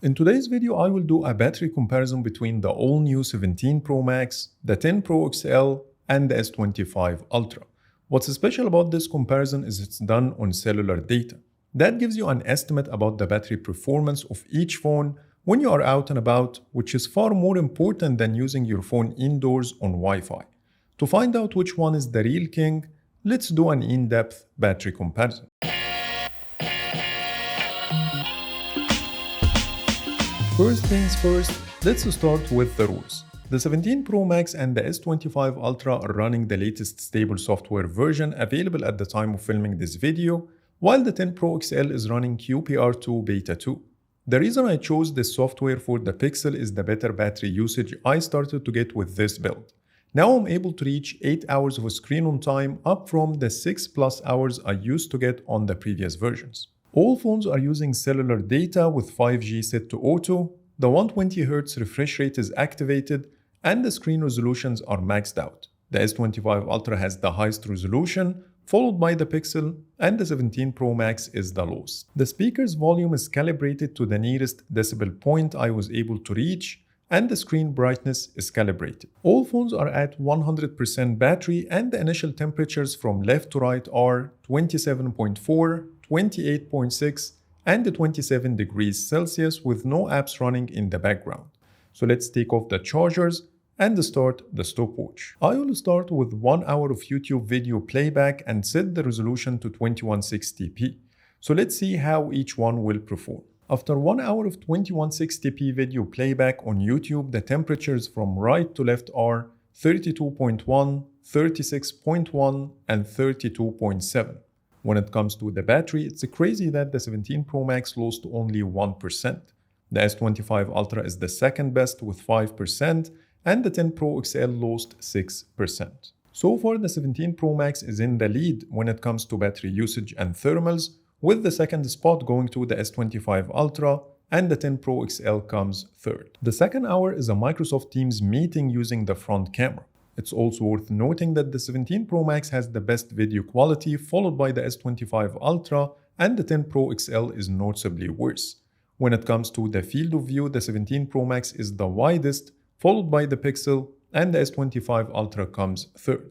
In today's video, I will do a battery comparison between the all-new 17 Pro Max, the 10 Pro XL, and the S25 Ultra. What's special about this comparison is it's done on cellular data. That gives you an estimate about the battery performance of each phone when you are out and about, which is far more important than using your phone indoors on Wi-Fi. To find out which one is the real king, let's do an in-depth battery comparison. First things first, let's start with the rules. The 17 Pro Max and the S25 Ultra are running the latest stable software version available at the time of filming this video, while the 10 Pro XL is running QPR2 Beta 2. The reason I chose this software for the Pixel is the better battery usage I started to get with this build. Now I'm able to reach 8 hours of screen on time, up from the 6+ hours I used to get on the previous versions. All phones are using cellular data with 5G set to auto, the 120Hz refresh rate is activated, and the screen resolutions are maxed out. The S25 Ultra has the highest resolution, followed by the Pixel, and the 17 Pro Max is the lowest. The speaker's volume is calibrated to the nearest decibel point I was able to reach, and the screen brightness is calibrated. All phones are at 100% battery, and the initial temperatures from left to right are 27.4, 28.6, and 27 degrees Celsius with no apps running in the background. So let's take off the chargers and start the stopwatch. I will start with 1 hour of YouTube video playback and set the resolution to 2160p. So let's see how each one will perform. After 1 hour of 2160p video playback on YouTube, the temperatures from right to left are 32.1, 36.1, and 32.7. When it comes to the battery, it's crazy that the 17 Pro Max lost only 1%. The S25 Ultra is the second best with 5%, and the 10 Pro XL lost 6%. So far, the 17 Pro Max is in the lead when it comes to battery usage and thermals, with the second spot going to the S25 Ultra, and the 10 Pro XL comes third. The second hour is a Microsoft Teams meeting using the front camera. It's also worth noting that the 17 Pro Max has the best video quality, followed by the S25 Ultra, and the 10 Pro XL is noticeably worse. When it comes to the field of view, the 17 Pro Max is the widest, followed by the Pixel, and the S25 Ultra comes third.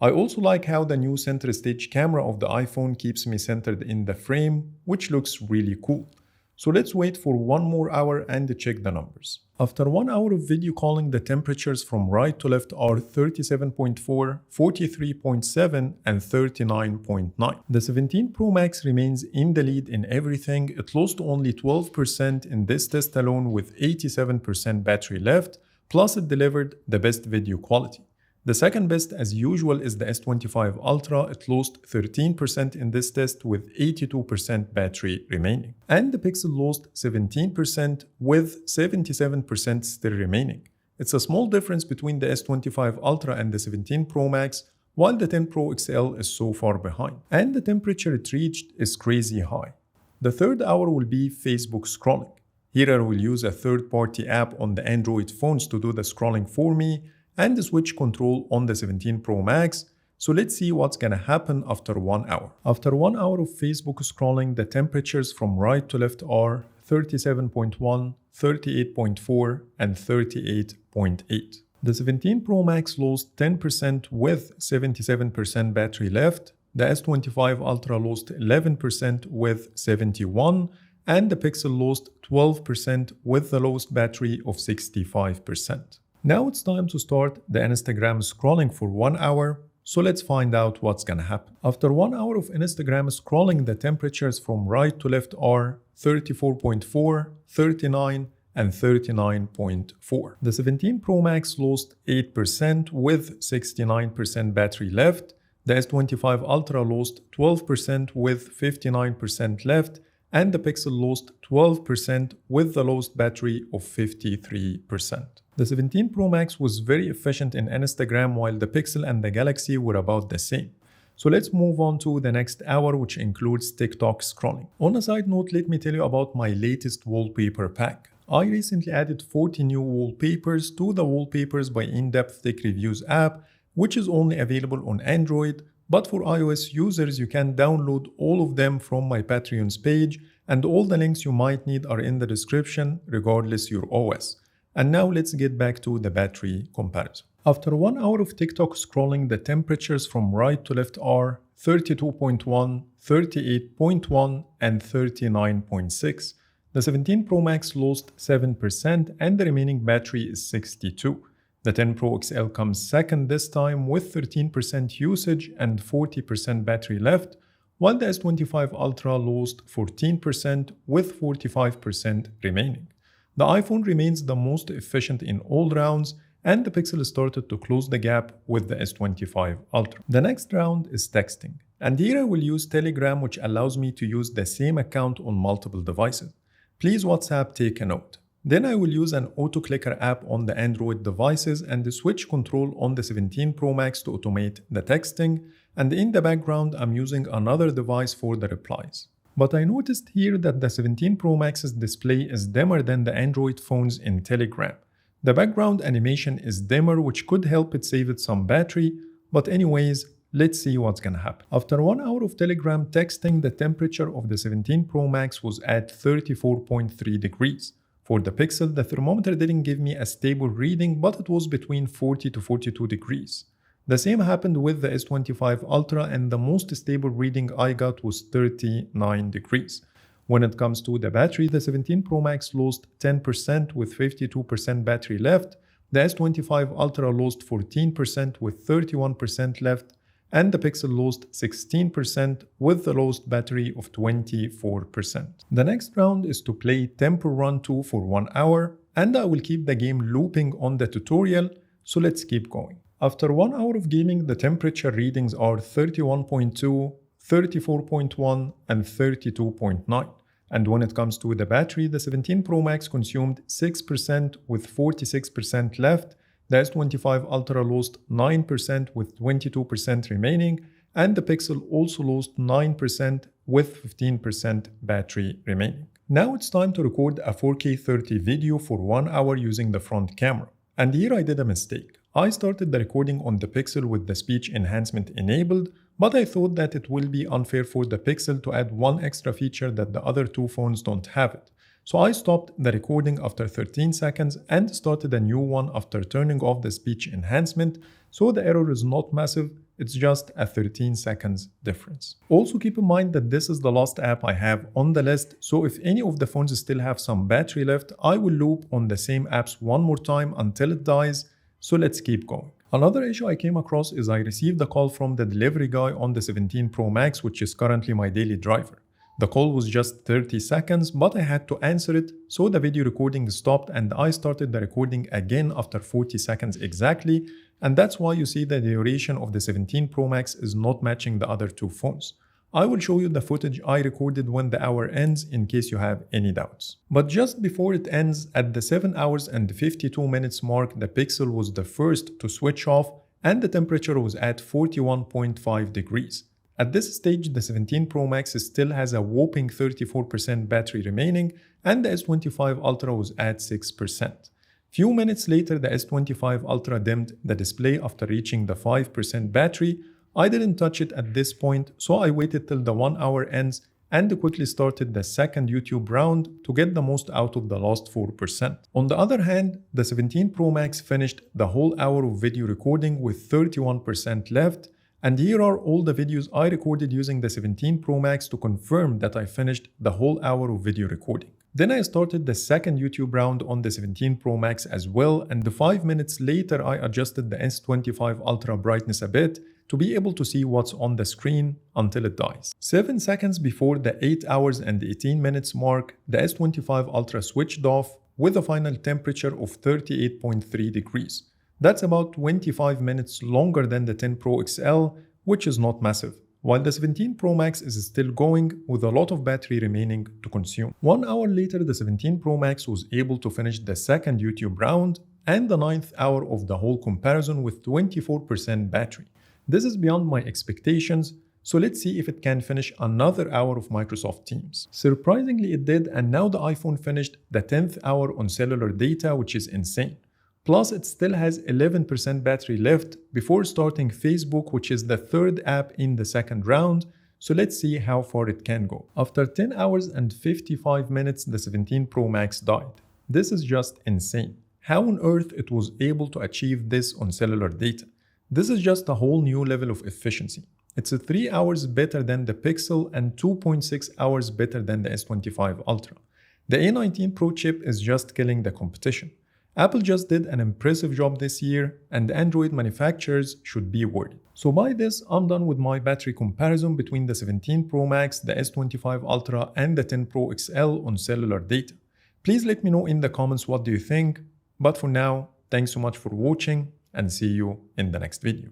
I also like how the new center stage camera of the iPhone keeps me centered in the frame, which looks really cool. So let's wait for 1 more hour and check the numbers. After 1 hour of video calling, the temperatures from right to left are 37.4, 43.7, and 39.9. The 17 Pro Max remains in the lead in everything. It lost only 12% in this test alone with 87% battery left, plus it delivered the best video quality. The second best, as usual, is the S25 Ultra. It lost 13% in this test with 82% battery remaining. And the Pixel lost 17% with 77% still remaining. It's a small difference between the S25 Ultra and the 17 Pro Max, while the 10 Pro XL is so far behind. And the temperature it reached is crazy high. The third hour will be Facebook scrolling. Here I will use a third-party app on the Android phones to do the scrolling for me, and the switch control on the 17 Pro Max. So let's see what's gonna happen after 1 hour. After 1 hour of Facebook scrolling, the temperatures from right to left are 37.1, 38.4, and 38.8. The 17 Pro Max lost 10% with 77% battery left. The S25 Ultra lost 11% with 71%, and the Pixel lost 12% with the lowest battery of 65%. Now it's time to start the Instagram scrolling for 1 hour, so let's find out what's gonna happen. After 1 hour of Instagram scrolling, the temperatures from right to left are 34.4, 39, and 39.4. The 17 Pro Max lost 8% with 69% battery left. The S25 Ultra lost 12% with 59% left, and the Pixel lost 12% with the lowest battery of 53%. The 17 Pro Max was very efficient in Instagram, while the Pixel and the Galaxy were about the same. So let's move on to the next hour, which includes TikTok scrolling. On a side note, let me tell you about my latest wallpaper pack. I recently added 40 new wallpapers to the Wallpapers by In-Depth Tech Reviews app, which is only available on Android, but for iOS users, you can download all of them from my Patreon's page, and all the links you might need are in the description, regardless your OS. And now let's get back to the battery comparison. After 1 hour of TikTok scrolling, the temperatures from right to left are 32.1, 38.1, and 39.6. The 17 Pro Max lost 7% and the remaining battery is 62. The 10 Pro XL comes second this time with 13% usage and 40% battery left, while the S25 Ultra lost 14% with 45% remaining. The iPhone remains the most efficient in all rounds, and the Pixel started to close the gap with the S25 Ultra. The next round is texting, and here I will use Telegram, which allows me to use the same account on multiple devices. Please WhatsApp take a note. Then I will use an auto-clicker app on the Android devices and the switch control on the 17 Pro Max to automate the texting, and in the background I'm using another device for the replies. But I noticed here that the 17 Pro Max's display is dimmer than the Android phones in Telegram. The background animation is dimmer, which could help it save it some battery, but anyways, let's see what's gonna happen. After 1 hour of Telegram texting, the temperature of the 17 Pro Max was at 34.3 degrees. For the Pixel, the thermometer didn't give me a stable reading, but it was between 40 to 42 degrees. The same happened with the S25 Ultra, and the most stable reading I got was 39 degrees. When it comes to the battery, the 17 Pro Max lost 10% with 52% battery left, the S25 Ultra lost 14% with 31% left, and the Pixel lost 16% with the lowest battery of 24%. The next round is to play Temple Run 2 for 1 hour, and I will keep the game looping on the tutorial, so let's keep going. After 1 hour of gaming, the temperature readings are 31.2, 34.1, and 32.9. And when it comes to the battery, the 17 Pro Max consumed 6% with 46% left, the S25 Ultra lost 9% with 22% remaining, and the Pixel also lost 9% with 15% battery remaining. Now it's time to record a 4K 30 video for 1 hour using the front camera. And here I did a mistake. I started the recording on the Pixel with the speech enhancement enabled, but I thought that it will be unfair for the Pixel to add one extra feature that the other two phones don't have it. So I stopped the recording after 13 seconds and started a new one after turning off the speech enhancement, so the error is not massive, it's just a 13 seconds difference. Also keep in mind that this is the last app I have on the list, so if any of the phones still have some battery left, I will loop on the same apps one more time until it dies, so let's keep going. Another issue I came across is I received a call from the delivery guy on the 17 Pro Max, which is currently my daily driver. The call was just 30 seconds, but I had to answer it, so the video recording stopped and I started the recording again after 40 seconds exactly, and that's why you see the duration of the 17 Pro Max is not matching the other two phones. I will show you the footage I recorded when the hour ends in case you have any doubts. But just before it ends, at the 7 hours and 52 minutes mark, the Pixel was the first to switch off and the temperature was at 41.5 degrees. At this stage, the 17 Pro Max still has a whopping 34% battery remaining and the S25 Ultra was at 6%. Few minutes later, the S25 Ultra dimmed the display after reaching the 5% battery. I didn't touch it at this point, so I waited till the 1 hour ends and quickly started the second YouTube round to get the most out of the last 4%. On the other hand, the 17 Pro Max finished the whole hour of video recording with 31% left, and here are all the videos I recorded using the 17 Pro Max to confirm that I finished the whole hour of video recording. Then I started the second YouTube round on the 17 Pro Max as well, and 5 minutes later I adjusted the S25 Ultra brightness a bit to be able to see what's on the screen until it dies. 7 seconds before the 8 hours and 18 minutes mark, the S25 Ultra switched off with a final temperature of 38.3 degrees. That's about 25 minutes longer than the 10 Pro XL, which is not massive, while the 17 Pro Max is still going with a lot of battery remaining to consume. 1 hour later, the 17 Pro Max was able to finish the second YouTube round and the 9th hour of the whole comparison with 24% battery. This is beyond my expectations, so let's see if it can finish another hour of Microsoft Teams. Surprisingly, it did, and now the iPhone finished the 10th hour on cellular data, which is insane. Plus, it still has 11% battery left before starting Facebook, which is the third app in the second round. So let's see how far it can go. After 10 hours and 55 minutes, the 17 Pro Max died. This is just insane. How on earth it was able to achieve this on cellular data? This is just a whole new level of efficiency. It's 3 hours better than the Pixel and 2.6 hours better than the S25 Ultra. The A19 Pro chip is just killing the competition. Apple just did an impressive job this year, and Android manufacturers should be worried. So by this, I'm done with my battery comparison between the 17 Pro Max, the S25 Ultra, and the 10 Pro XL on cellular data. Please let me know in the comments what do you think. But for now, thanks so much for watching, and see you in the next video.